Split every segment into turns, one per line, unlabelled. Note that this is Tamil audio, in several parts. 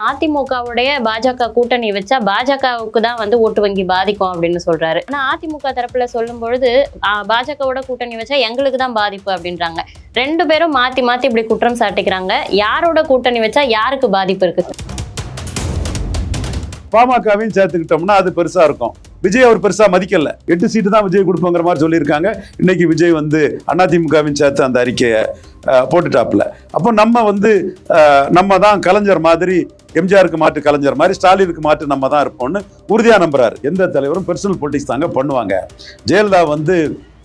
அதிமுகவுடைய பாஜக கூட்டணி வச்சா பாஜகவுக்கு தான் வந்து ஓட்டு வங்கி பாதிக்கும் அப்படின்னு சொல்றாரு. ஆனா அதிமுக தரப்புல சொல்லும் பொழுது பாஜகவோட கூட்டணி வச்சா எங்களுக்கு தான் பாதிப்பு அப்படின்றாங்க. ரெண்டு பேரும் மாத்தி மாத்தி இப்படி குற்றம் சாட்டிக்கிறாங்க. யாரோட கூட்டணி வச்சா யாருக்கு பாதிப்பு இருக்கு?
பாமகவையும் சேர்த்துக்கிட்டோம்னா அது பெருசா இருக்கும். விஜய் அவர் பெருசா மதிக்கல. 8 சீட்டு தான் விஜய் கொடுப்போங்கிற மாதிரி சொல்லியிருக்காங்க. இன்னைக்கு விஜய் வந்து அதிமுகவின் சேர்த்து அந்த அறிக்கையை போட்டுட்டாப்ல. அப்போ நம்ம தான் கலைஞர் மாதிரி, எம்ஜிஆருக்கு மாற்று கலைஞர் மாதிரி, ஸ்டாலினுக்கு மாற்று நம்ம தான் இருப்போம்னு உறுதியா நம்புறாரு. எந்த தலைவரும் பர்சனல் பொலிட்டிக்ஸ் தாங்க பண்ணுவாங்க. ஜெயலலிதா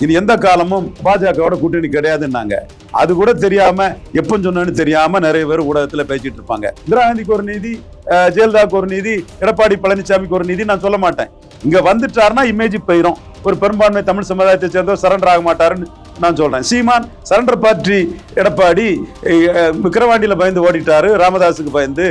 இது எந்த காலமும் பாஜகவோட கூட்டணி கிடையாதுன்னாங்க. அது கூட தெரியாம எப்ப சொன்னு தெரியாம நிறைய பேர் ஊடகத்துல பேசிட்டு இருப்பாங்க. இந்திரா காந்திக்கு ஒரு நீதி, ஜெயலலிதாவுக்கு ஒரு நீதி, எடப்பாடி பழனிசாமிக்கு ஒரு நீதி நான் சொல்ல மாட்டேன். இங்க வந்துட்டாருன்னா இமேஜ் போயிடும். ஒரு பெரும்பான்மை தமிழ் சமுதாயத்தை சேர்ந்தவர் சரண்டர் ஆக மாட்டாருன்னு நான் சொல்றேன். சீமான் சரண்டர் பார்ட்டி, எடப்பாடி விக்கிரவாண்டியில பயந்து ஓடிட்டாரு, ராமதாஸுக்கு பயந்து.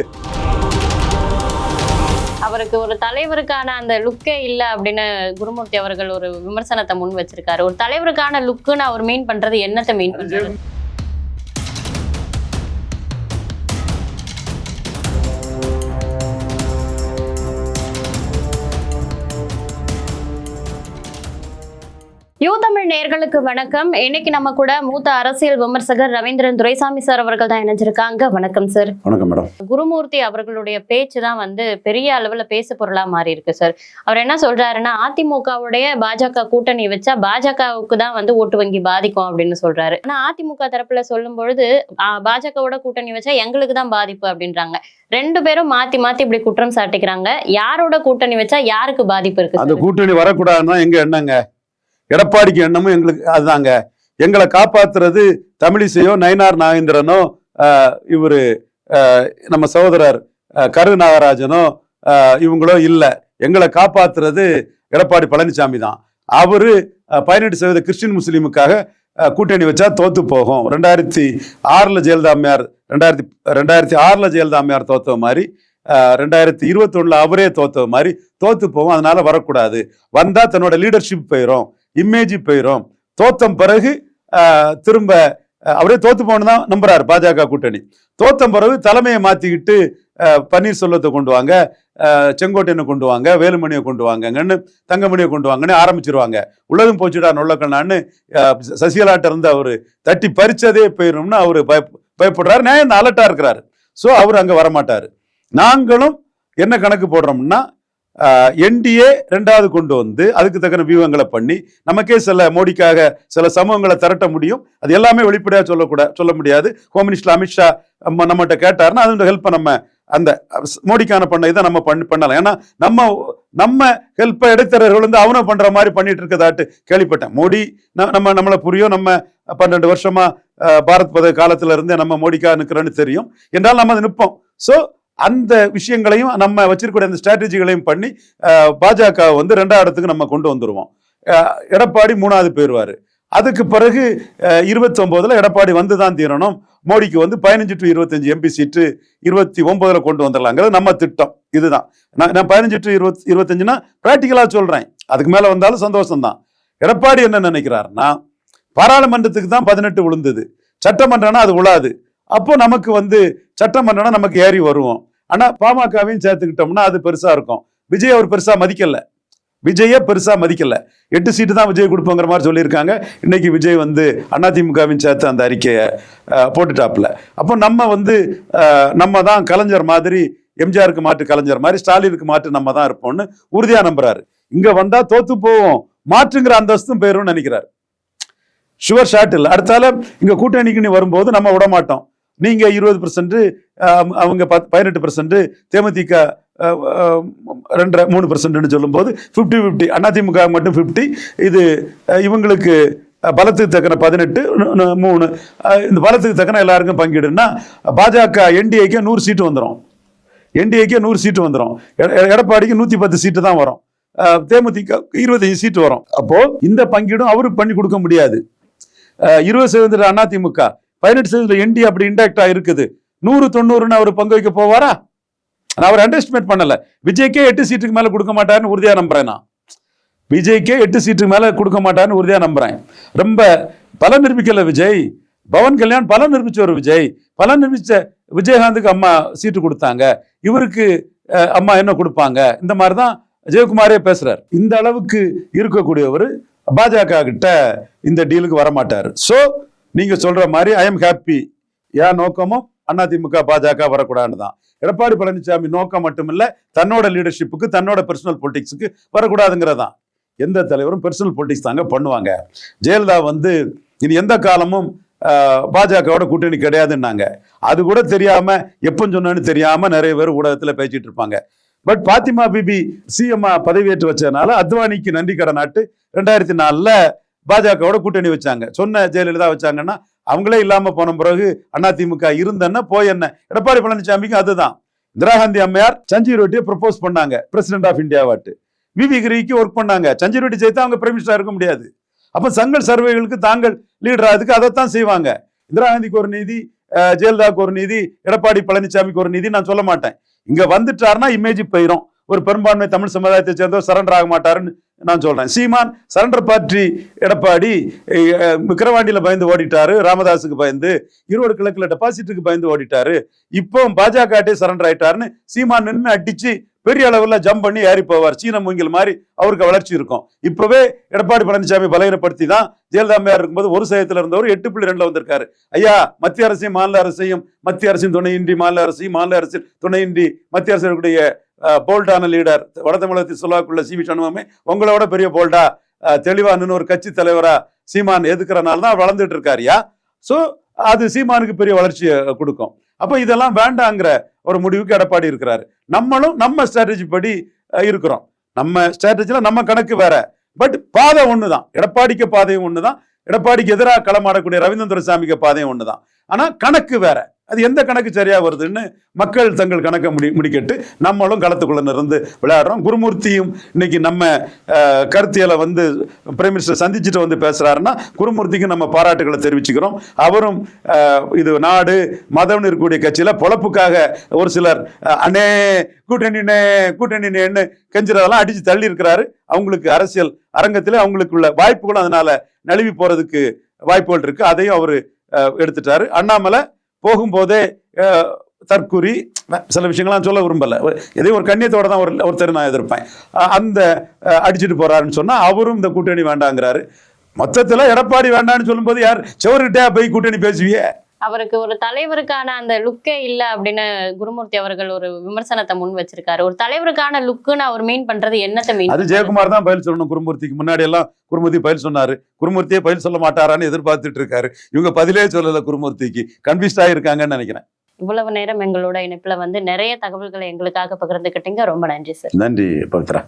அவருக்கு ஒரு தலைவருக்கான அந்த லுக்கே இல்லை அப்படின்னு குருமூர்த்தி அவர்கள் ஒரு விமர்சனத்தை முன் வச்சிருக்காரு. ஒரு தலைவருக்கான லுக்குன்னு அவர் மீன் பண்றது என்னத்தை மீன் பண்றது? யூ தமிழ் நேயர்களுக்கு வணக்கம். இன்னைக்கு நம்ம கூட மூத்த அரசியல் விமர்சகர் ரவீந்திரன் துரைசாமி சார் அவர்கள் தான் இணைஞ்சிருக்காங்க. வணக்கம் சார்.
வணக்கம் மேடம்.
குருமூர்த்தி அவர்களுடைய பேச்சு தான் பெரிய அளவுல பேசு பொருளா மாறி இருக்கு சார். அவர் என்ன சொல்றாருன்னா, அதிமுகவுடைய பாஜக கூட்டணி வச்சா பாஜகவுக்கு தான் ஓட்டு வங்கி பாதிக்கும் அப்படின்னு சொல்றாரு. ஆனா அதிமுக தரப்புல சொல்லும் பொழுது பாஜகவோட கூட்டணி வச்சா எங்களுக்கு தான் பாதிப்பு அப்படின்றாங்க. ரெண்டு பேரும் மாத்தி மாத்தி இப்படி குற்றம் சாட்டிக்கிறாங்க. யாரோட கூட்டணி வச்சா யாருக்கு பாதிப்பு இருக்கு?
அந்த கூட்டணி வரக்கூடாதுன்னா எங்க எண்ணங்க, எடப்பாடிக்கு எண்ணமும் எங்களுக்கு அதுதாங்க. எங்களை காப்பாத்துறது தமிழிசையோ நயினார் நாகேந்திரனோ இவரு நம்ம சகோதரர் கரு நாகராஜனோ இவங்களோ இல்ல. எங்களை காப்பாத்துறது எடப்பாடி பழனிசாமி தான். அவரு 18% கிறிஸ்டின் முஸ்லீமுக்காக கூட்டணி வச்சா தோத்து போகும். 2006 ஜெயலலிதா அம்மையார் 2006 ஜெயலலிதா அம்மையார் தோத்த மாதிரி 2021 அவரே தோத்த மாதிரி தோத்து போகும். அதனால வரக்கூடாது. வந்தா தன்னோட லீடர்ஷிப் போயிடும், இமேஜ் போயிடும். தோத்தம் பிறகு திரும்ப அவரே தோத்து போகணும் தான் நம்புறாரு பாஜக கூட்டணி. தோத்தம் பிறகு தலைமையை மாத்திக்கிட்டு பன்னீர்செல்வத்தை கொண்டு வாங்க, செங்கோட்டையனை கொண்டு வாங்க, வேலுமணியை கொண்டு வாங்கன்னு, தங்கமணியை கொண்டு வாங்கன்னு ஆரம்பிச்சிருவாங்க. உள்ளதும் போச்சுடா நொல்லக்கண்ணான்னு சசிகலாட்ட இருந்து அவரு தட்டி பறிச்சதே போயிடும்னு அவரு பயப்படுறாரு. நியாயம் அலர்ட்டா இருக்கிறாரு. ஸோ அவர் அங்க வரமாட்டாரு. நாங்களும் என்ன கணக்கு போடுறோம்னா, என்டிஏ 2வது கொண்டு வந்து அதுக்கு தக்கன வியூகங்களை பண்ணி நமக்கே சில மோடிக்காக சில சமூகங்களை திரட்ட முடியும். அது எல்லாமே வெளிப்படையா சொல்ல முடியாது. ஹோம் மினிஸ்டர் அமித்ஷா நம்மகிட்ட கேட்டாருன்னா அது ஹெல்ப்பை நம்ம அந்த மோடிக்கான பண்ண இதை நம்ம பண்ணலாம். ஏன்னா நம்ம ஹெல்ப்பை இடைத்தரகர்கள் அவனை பண்ற மாதிரி பண்ணிட்டு இருக்கதாட்டு கேள்விப்பட்டேன். மோடி நம்மளை புரியும். நம்ம 12 வருஷமா பாரத் பதவி காலத்துல இருந்து நம்ம மோடிக்காக நிற்கிறோன்னு தெரியும். என்றால் நம்ம அதை நிற்போம். ஸோ அந்த விஷயங்களையும் நம்ம வச்சிருக்கிற அந்த ஸ்ட்ராட்டஜிகளையும் பண்ணி பாஜக 2வது இடத்துக்கு நம்ம கொண்டு வந்துருவோம். எடப்பாடி 3வது போயிருவாரு. அதுக்கு பிறகு 29 எடப்பாடி வந்துதான் தீரணும். மோடிக்கு 15 to 25 எம்பி சீட்டு 29 கொண்டு வந்துடலாங்கிறது நம்ம திட்டம். இதுதான் நான் 15 to 25னா பிராக்டிக்கலா சொல்றேன். அதுக்கு மேல வந்தாலும் சந்தோஷம் தான். எடப்பாடி என்ன நினைக்கிறாருன்னா, பாராளுமன்றத்துக்கு தான் 18 விழுந்தது, சட்டமன்றம்னா அது விழாது. அப்போ நமக்கு சட்டமன்றம்னா நமக்கு ஏறி வருவோம். ஆனா பாமகவையும் சேர்த்துக்கிட்டோம்னா அது பெருசா இருக்கும். விஜய் அவர் பெருசா மதிக்கல. 8 சீட்டு தான் விஜய் கொடுப்போங்கிற மாதிரி சொல்லியிருக்காங்க. இன்னைக்கு விஜய் அதிமுகவின் சேர்த்து அந்த அறிக்கையை போட்டுட்டாப்ல. அப்போ நம்ம தான் கலைஞர் மாதிரி, எம்ஜிஆருக்கு மாற்று கலைஞர் மாதிரி, ஸ்டாலினுக்கு மாற்று நம்ம தான் இருப்போம்னு உறுதியா நம்புறாரு. இங்க வந்தா தோத்து போவோம், மாற்றுங்கிற அந்தஸ்தும் போயிரும்னு நினைக்கிறாரு. ஷுவர் ஷாட் இல்லை. அடுத்தால இங்க கூட்டணிக்கு வரும்போது நம்ம விட மாட்டோம். நீங்க 20%, அவங்க 18%, தேமுதிக 2-3% சொல்லும் போது 50-50, அதிமுக மட்டும் 50. இது இவங்களுக்கு பலத்துக்கு தக்கன 18-3. இந்த பலத்துக்கு தக்கன எல்லாருக்கும் பங்கிடுன்னா பாஜக என்டிஏக்கு 100 சீட்டு வந்துடும். எடப்பாடிக்கு 110 சீட்டு தான் வரும். தேமுதிக 25 சீட்டு வரும். அப்போ இந்த பங்கீடும் அவருக்கு பண்ணி கொடுக்க முடியாது. 20% அதிமுக, 18% என்டி அப்படி இன்டாக்டா இருக்குது. 100-90 அவர் பங்கு வைக்க போவாரா? அவர் அண்டர்எஸ்டிமேட் பண்ணல. விஜய்க்கே 8 சீட்டுக்கு மேல கொடுக்க மாட்டாருன்னு உறுதியா நம்புறேன். நான் விஜய்க்கே 8 சீட்டுக்கு மேல கொடுக்க மாட்டாருன்னு உறுதியா நம்புறேன். ரொம்ப பல நிரூபிக்கல விஜய். பவன் கல்யாண் பல நிரூபிச்சவர் விஜய். பல நிரூபிச்ச விஜயகாந்துக்கு அம்மா சீட்டு கொடுத்தாங்க, இவருக்கு அம்மா என்ன கொடுப்பாங்க, இந்த மாதிரி தான் ஜெயக்குமாரே பேசுறாரு. இந்த அளவுக்கு இருக்கக்கூடியவர் பாஜக கிட்ட இந்த டீலுக்கு வரமாட்டாரு. ஸோ நீங்க சொல்ற மாதிரி ஐ எம் ஹாப்பி, என் நோக்கமும் அதிமுக பாஜக வரக்கூடாதுன்னு தான். எடப்பாடி பழனிசாமி நோக்கம் மட்டுமில்ல, தன்னோட லீடர்ஷிப்புக்கு தன்னோட பர்சனல் பொலிட்டிக்ஸுக்கு வரக்கூடாதுங்கிறதான். எந்த தலைவரும் பர்சனல் பொலிட்டிக்ஸ் தாங்க பண்ணுவாங்க. ஜெயலலிதா இனி எந்த காலமும் பாஜகவோட கூட்டணி கிடையாதுன்னாங்க. அது கூட தெரியாம எப்ப சொன்னு தெரியாம நிறைய பேர் ஊடகத்துல பேசிட்டு இருப்பாங்க. பட் பாத்திமா பிபி சிஎம் பதவியேற்று வச்சதுனால அத்வானிக்கு நன்றி கடனாட்டு 2004 பாஜகவோட கூட்டணி வச்சாங்க. சொன்ன ஜெயலலிதா வச்சாங்கன்னா அவங்களே இல்லாம போன பிறகு அதிமுக இருந்தன்னா போய் என்ன. எடப்பாடி பழனிசாமிக்கு அதுதான். இந்திரா காந்தி அம்மையார் சஞ்சீவ் ரெட்டியை ப்ரப்போஸ் பண்ணாங்க பிரசிடென்ட் ஆஃப் இந்தியாவாட்டு. விவி கிரிக்கு ஒர்க் பண்ணாங்க. சஞ்சீவ் ரெட்டி ஜெயித்தா அவங்க பிரைம் மினிஸ்டரா இருக்க முடியாது. அப்ப சங்கல் சர்வேகளுக்கு தாங்கள் லீடர் ஆகுதுக்கு அதைத்தான் செய்வாங்க. இந்திரா காந்திக்கு ஒரு நீதி, ஜெயலலிதாவுக்கு ஒரு நீதி, எடப்பாடி பழனிசாமிக்கு ஒரு நீதி நான் சொல்ல மாட்டேன். இங்க வந்துட்டாருன்னா இமேஜ் போயிடும். ஒரு பெரும்பான்மை தமிழ் சமுதாயத்தை சேர்ந்தவர் சரண்டர் ஆக மாட்டாருன்னு நான் சொல்றேன். சீமான் சரண்டர் பார்ட்டி, எடப்பாடி விக்கிரவாண்டியில பயந்து ஓடிட்டாரு, ராமதாஸுக்கு பயந்து, ஈரோடு கிழக்குல டெபாசிட்டுக்கு பயந்து ஓடிட்டாரு. இப்போ பாஜக சரண்டர் ஆயிட்டாருன்னு சீமான் நின்று அடிச்சு பெரிய அளவுல ஜம்ப் பண்ணி ஏறி போவார். சீன மூங்கில் மாதிரி அவருக்கு வளர்ச்சி இருக்கும். இப்பவே எடப்பாடி பழனிசாமி பலகீனப்படுத்தி தான் ஜெயலலிதா அம்மையார் இருக்கும்போது ஒரு சதவீதத்தில் இருந்தவர் 8.2 வந்திருக்காரு. ஐயா, மத்திய அரசையும் மாநில அரசையும், மத்திய அரசின் துணையின்றி மாநில அரசையும், மாநில அரசின் துணையின்றி மத்திய அரசுடைய போல்டான லீடர் வட தமிழகத்தில் சொல்வாக்குள்ள சி.வி. சண்முகமே உங்களோட பெரிய போல்டா தெளிவா நின்று ஒரு கட்சி தலைவரா சீமான் எதுக்குறனால தான் வளர்ந்துட்டு இருக்காருயா. சோ அது சீமானுக்கு பெரிய வளர்ச்சியை கொடுக்கும். அப்ப இதெல்லாம் வேண்டாங்கிற ஒரு முடிவுக்கு எடப்பாடி இருக்கிறாரு. நம்மளும் நம்ம ஸ்ட்ராட்டஜி படி இருக்கிறோம். நம்ம ஸ்ட்ராட்டஜில நம்ம கணக்கு வேற, பட் பாதை ஒண்ணுதான். எடப்பாடிக்கு பாதையும் ஒண்ணுதான், எடப்பாடிக்கு எதிராக களமாடக்கூடிய ரவீந்திரன் துரைசாமிக்கு பாதையும் ஒண்ணுதான். ஆனா கணக்கு வேற. அது எந்த கணக்கு சரியா வருதுன்னு மக்கள் தங்கள் கணக்கை முடிக்கட்டு நம்மளும் களத்துக்குள்ள இருந்து விளையாடுறோம். குருமூர்த்தியும் இன்னைக்கு நம்ம கருத்தியலை பிரைம் மினிஸ்டர் சந்திச்சுட்டு பேசுறாருன்னா குருமூர்த்திக்கு நம்ம பாராட்டுகளை தெரிவிச்சுக்கிறோம். அவரும் இது நாடு மதம்னு இருக்கக்கூடிய கட்சியில பொழப்புக்காக ஒரு சிலர் அண்ணே கூட்டணின்னு கெஞ்சுறதெல்லாம் அடிச்சு தள்ளி இருக்கிறாரு. அவங்களுக்கு அரசியல் அரங்கத்திலே அவங்களுக்குள்ள வாய்ப்புகளும் அதனால நழுவி போறதுக்கு வாய்ப்புகள் இருக்கு. அதையும் அவரு எடுத்துட்டாரு. அண்ணாமலை போகும்போதே தற்குறி சில விஷயங்கள்லாம் சொல்ல விரும்பல, எதையும் ஒரு கண்ணியத்தோட தான் ஒருத்தர் நான் எதிர்ப்பேன். அந்த அடிச்சுட்டு போறாருன்னு சொன்னா அவரும் இந்த கூட்டணி வேண்டாங்கிறாரு. மொத்தத்துல எடப்பாடி வேண்டான்னு சொல்லும் போது யார் செவர்கிட்டே போய் கூட்டணி பேசுவியே?
அவருக்கு ஒரு தலைவருக்கான அந்த லுக்கே இல்ல அப்படின்னு குருமூர்த்தி அவர்கள் ஒரு விமர்சனத்தை முன் வச்சிருக்காரு. ஒரு தலைவருக்கான லுக்குன்னு அவர் மீன் பண்றது என்னத்தை மீன்? அது
ஜெயக்குமார் தான் பதில் சொல்லணும். குருமூர்த்திக்கு முன்னாடி எல்லாம் குருமூர்த்தி பதில் சொன்னாரு. குருமூர்த்தியே பதில் சொல்ல மாட்டாரான்னு எதிர்பார்த்துட்டு இருக்காரு. இவங்க பதிலே சொல்லல. குருமூர்த்திக்கு கன்விஸ்ட் ஆகிருக்காங்கன்னு நினைக்கிறேன்.
இவ்வளவு நேரம் எங்களோட இணைப்புல நிறைய தகவல்களை எங்களுக்காக பகிர்ந்துக்கிட்டீங்க. ரொம்ப நன்றி சார்.
நன்றி பவித்ரா.